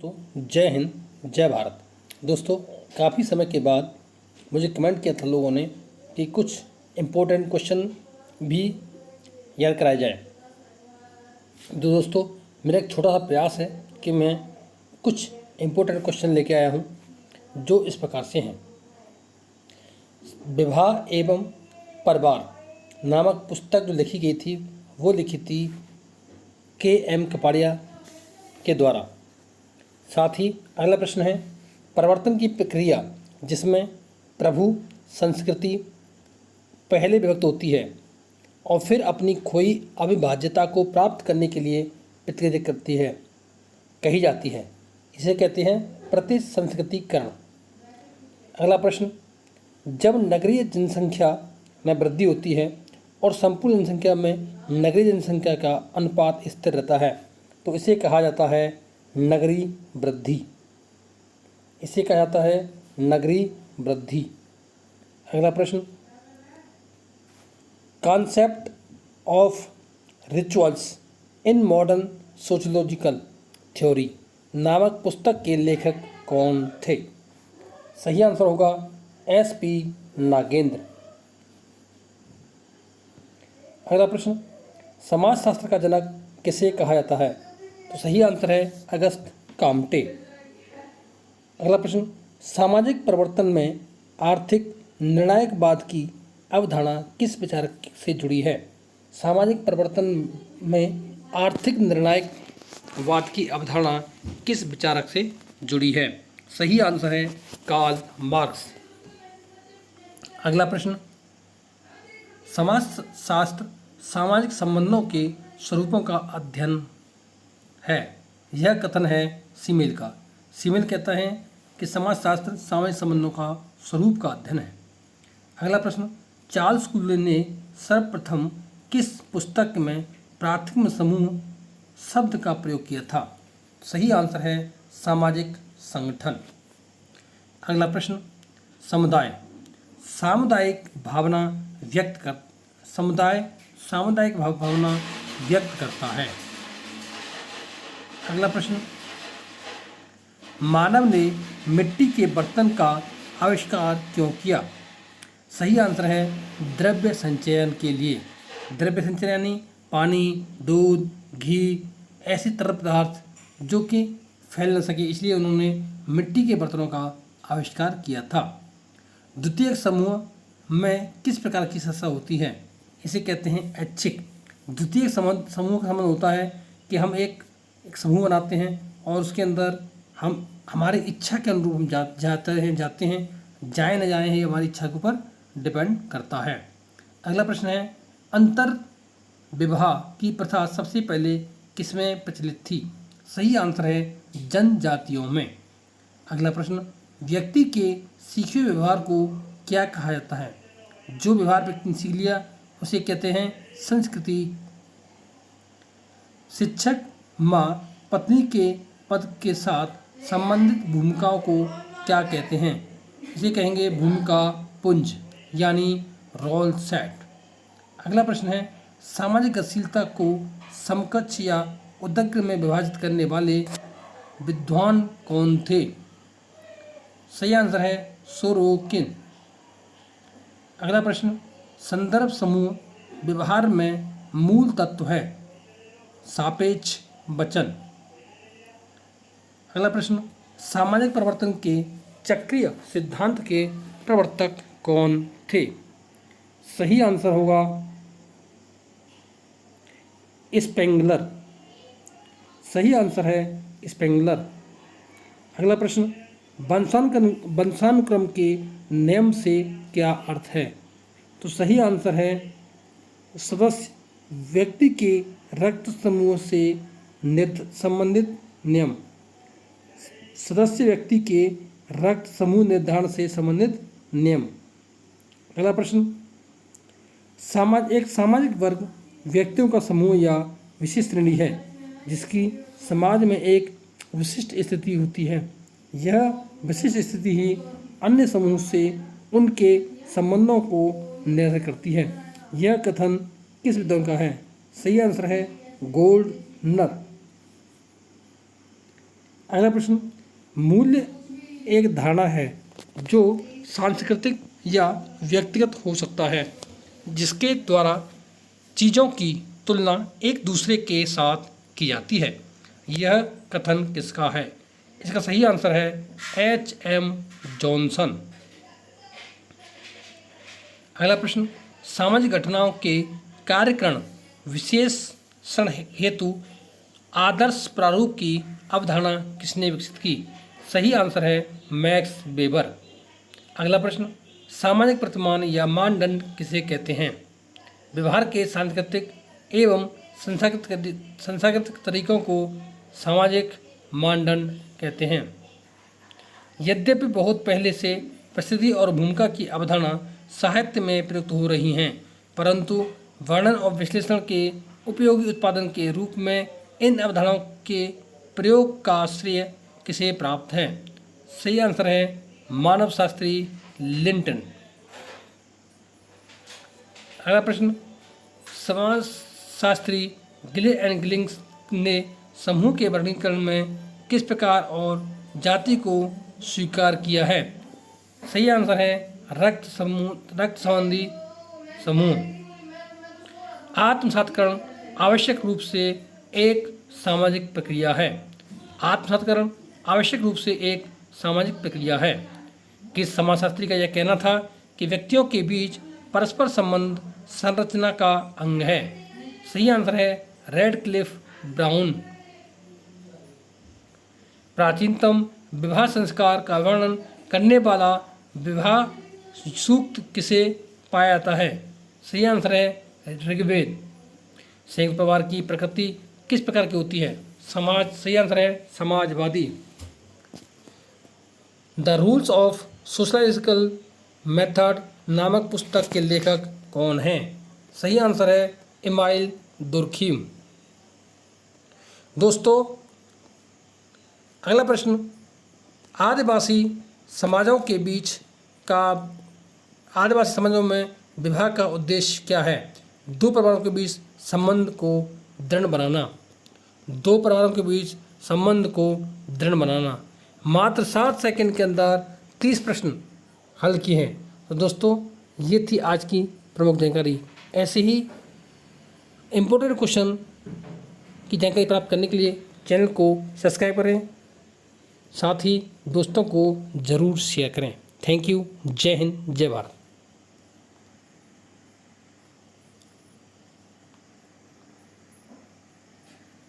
दोस्तों, जय हिंद, जय भारत। दोस्तों, काफ़ी समय के बाद मुझे कमेंट किया था लोगों ने कि कुछ इम्पोर्टेंट क्वेश्चन भी याद कराया जाए। तो दोस्तों, मेरा एक छोटा सा प्रयास है कि मैं कुछ इम्पोर्टेंट क्वेश्चन लेके आया हूँ जो इस प्रकार से हैं। विवाह एवं परिवार नामक पुस्तक जो लिखी गई थी वो लिखी थी के.एम. कपाड़िया के द्वारा। साथ ही अगला प्रश्न है, परिवर्तन की प्रक्रिया जिसमें प्रभु संस्कृति पहले विभक्त होती है और फिर अपनी खोई अविभाज्यता को प्राप्त करने के लिए प्रतिक्रिया करती है, कही जाती है, इसे कहते हैं प्रतिसंस्कृतिकरण। अगला प्रश्न, जब नगरीय जनसंख्या में वृद्धि होती है और संपूर्ण जनसंख्या में नगरीय जनसंख्या का अनुपात स्थिर रहता है तो इसे कहा जाता है नगरीय वृद्धि। इसे कहा जाता है नगरीय वृद्धि। अगला प्रश्न, concept of rituals in modern sociological theory नामक पुस्तक के लेखक कौन थे? सही आंसर होगा S.P. नागेंद्र। अगला प्रश्न, समाजशास्त्र का जनक किसे कहा जाता है? तो सही आंसर है अगस्त काम्टे। अगला प्रश्न, सामाजिक परिवर्तन में आर्थिक निर्णायकवाद की अवधारणा किस विचारक से जुड़ी है? सामाजिक परिवर्तन में आर्थिक निर्णायकवाद की अवधारणा किस विचारक से जुड़ी है? सही आंसर है कार्ल मार्क्स। अगला प्रश्न, समाजशास्त्र सामाजिक संबंधों के स्वरूपों का अध्ययन है। यह कथन है सीमेल का। सीमेल कहता है कि समाजशास्त्र सामाजिक संबंधों का स्वरूप का अध्ययन है। अगला प्रश्न, चार्ल्स कुले ने सर्वप्रथम किस पुस्तक में प्राथमिक समूह शब्द का प्रयोग किया था? सही आंसर है सामाजिक संगठन। अगला प्रश्न, समुदाय सामुदायिक भावना व्यक्त करता है। अगला प्रश्न, मानव ने मिट्टी के बर्तन का आविष्कार क्यों किया? सही आंसर है द्रव्य संचयन के लिए। द्रव्य संचयन यानी पानी, दूध, घी, ऐसे तरल पदार्थ जो कि फैल न सके, इसलिए उन्होंने मिट्टी के बर्तनों का आविष्कार किया था। द्वितीयक समूह में किस प्रकार की सत्ता होती है? इसे कहते हैं ऐच्छिक। द्वितीयक समूह का संबंध होता है कि हम एक समूह बनाते हैं और उसके अंदर हम हमारी इच्छा के अनुरूप हम जाते हैं, जाए न जाए, ये हमारी इच्छा के ऊपर डिपेंड करता है। अगला प्रश्न है, अंतर विवाह की प्रथा सबसे पहले किसमें प्रचलित थी? सही आंसर है जनजातियों में। अगला प्रश्न, व्यक्ति के सीखे हुए व्यवहार को क्या कहा जाता है? जो व्यवहार व्यक्ति ने सीख लिया उसे कहते हैं संस्कृति। शिक्षक माँ पत्नी के पद के साथ संबंधित भूमिकाओं को क्या कहते हैं? इसे कहेंगे भूमिका पुंज यानी रोल सेट। अगला प्रश्न है, सामाजिक गतिशीलता को समकक्ष या उदग्र में विभाजित करने वाले विद्वान कौन थे? सही आंसर है सोरोकिन। अगला प्रश्न, संदर्भ समूह व्यवहार में मूल तत्व है। सापेक्ष वचन। अगला प्रश्न, सामाजिक परिवर्तन के चक्रीय सिद्धांत के प्रवर्तक कौन थे? सही आंसर होगा स्पेंगलर। सही आंसर है स्पेंगलर। अगला प्रश्न, वंशानुक्रम के नियम से क्या अर्थ है? तो सही आंसर है सदस्य व्यक्ति के रक्त समूह से संबंधित नियम। सदस्य व्यक्ति के रक्त समूह निर्धारण से संबंधित नियम। अगला प्रश्न, एक सामाजिक वर्ग व्यक्तियों का समूह या विशिष्ट श्रेणी है जिसकी समाज में एक विशिष्ट स्थिति होती है। यह विशिष्ट स्थिति ही अन्य समूह से उनके संबंधों को निर्धारित करती है। यह कथन किस विद्वान का है? सही आंसर है गोल्डनर। अगला प्रश्न, मूल्य एक धारणा है जो सांस्कृतिक या व्यक्तिगत हो सकता है, जिसके द्वारा चीज़ों की तुलना एक दूसरे के साथ की जाती है। यह कथन किसका है? इसका सही आंसर है H.M. जॉनसन। अगला प्रश्न, सामाजिक घटनाओं के कार्यकरण विशेषण हेतु आदर्श प्रारूप की अवधारणा किसने विकसित की? सही आंसर है मैक्स वेबर। अगला प्रश्न, सामाजिक प्रतिमान या मानदंड किसे कहते हैं? व्यवहार के सांस्कृतिक एवं संस्थागत तरीकों को सामाजिक मानदंड कहते हैं। यद्यपि बहुत पहले से परिस्थिति और भूमिका की अवधारणा साहित्य में प्रयुक्त हो रही हैं, परंतु वर्णन और विश्लेषण के उपयोगी उत्पादन के रूप में इन अवधारणाओं के प्रयोग का श्रेय किसे प्राप्त है? सही आंसर है मानवशास्त्री लिंटन। अगला प्रश्न, समाजशास्त्री गिले एंड गिलिंग्स ने समूह के वर्गीकरण में किस प्रकार और जाति को स्वीकार किया है? सही आंसर है रक्त संबंधी समूह। आत्मसातकरण आवश्यक रूप से एक सामाजिक प्रक्रिया है। आत्मसातकरण आवश्यक रूप से एक सामाजिक प्रक्रिया है। किस समाजशास्त्री का यह कहना था कि व्यक्तियों के बीच परस्पर संबंध संरचना का अंग है? सही आंसर है रेडक्लिफ ब्राउन। प्राचीनतम विवाह संस्कार का वर्णन करने वाला विवाह सूक्त किसे पाया जाता है? सही आंसर है ऋग्वेद। संयुक्त परिवार की प्रकृति किस प्रकार की होती है? समाज। सही आंसर है समाजवादी। The rules of sociological method नामक पुस्तक के लेखक कौन हैं? सही आंसर है इमाइल दुर्खीम। दोस्तों, अगला प्रश्न, आदिवासी समाजों में विवाह का उद्देश्य क्या है? दो परिवारों के बीच संबंध को दृढ़ बनाना। मात्र 7 सेकंड के अंदर 30 प्रश्न हल किए हैं। तो दोस्तों, ये थी आज की प्रमुख जानकारी। ऐसे ही इम्पोर्टेंट क्वेश्चन की जानकारी प्राप्त करने के लिए चैनल को सब्सक्राइब करें, साथ ही दोस्तों को ज़रूर शेयर करें। Thank you. जय हिंद, जय भारत।